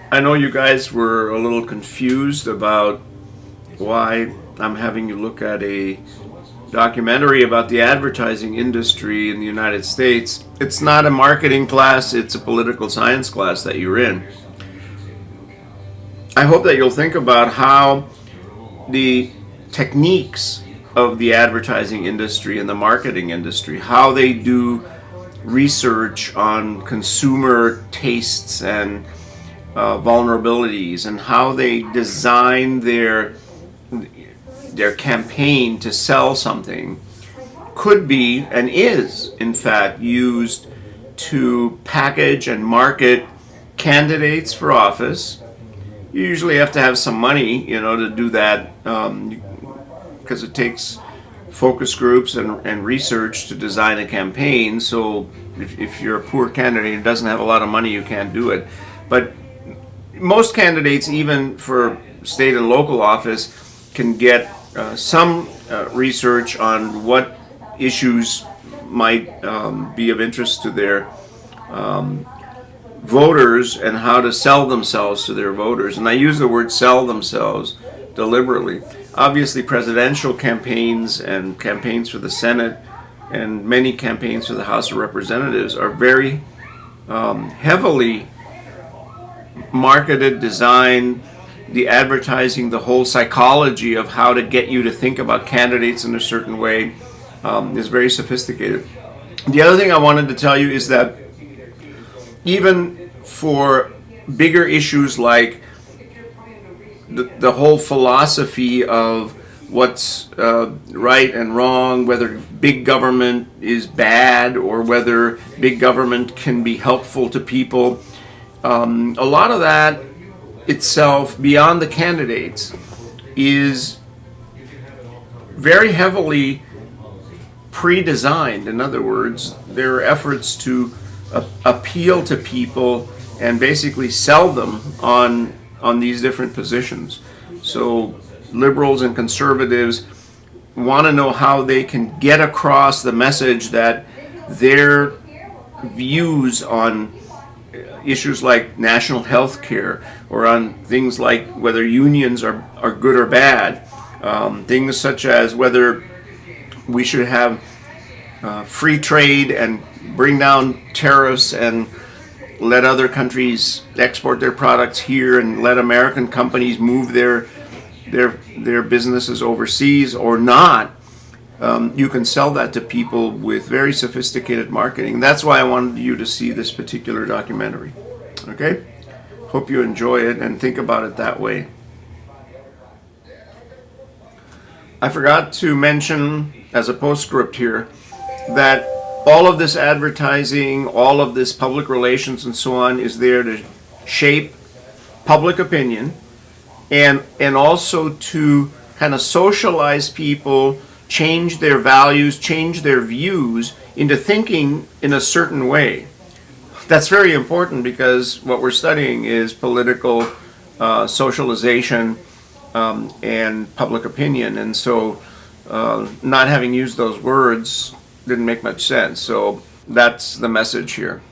I know you guys were a little confused about why I'm having you look at a documentary about the advertising industry in the United States. It's not a marketing class, it's a political science class that you're in. I hope that you'll think about how the techniques of the advertising industry and the marketing industry, how they do research on consumer tastes and vulnerabilities, and how they design their campaign to sell something, could be and is in fact used to package and market candidates for office. You usually have to have some money, to do that, because it takes focus groups and research to design a campaign. So if you're a poor candidate who doesn't have a lot of money, you can't do it. But most candidates, even for state and local office, can get some research on what issues might be of interest to their voters and how to sell themselves to their voters. And I use the word sell themselves deliberately. Obviously, presidential campaigns and campaigns for the Senate and many campaigns for the House of Representatives are very heavily marketed, designed, the advertising, the whole psychology of how to get you to think about candidates in a certain way is very sophisticated. The other thing I wanted to tell you is that even for bigger issues like the whole philosophy of what's right and wrong, whether big government is bad or whether big government can be helpful to people, a lot of that itself, beyond the candidates, is very heavily pre-designed. In other words, there are efforts to appeal to people and basically sell them on these different positions. So liberals and conservatives want to know how they can get across the message that their views on issues like national health care or on things like whether unions are good or bad, things such as whether we should have free trade and bring down tariffs and let other countries export their products here and let American companies move their businesses overseas or not. You can sell that to people with very sophisticated marketing. That's why I wanted you to see this particular documentary. Okay? Hope you enjoy it and think about it that way. I forgot to mention as a postscript here that all of this advertising, all of this public relations and so on is there to shape public opinion and also to kind of socialize people, change their values, change their views into thinking in a certain way. That's very important because what we're studying is political socialization and public opinion. And so not having used those words didn't make much sense. So that's the message here.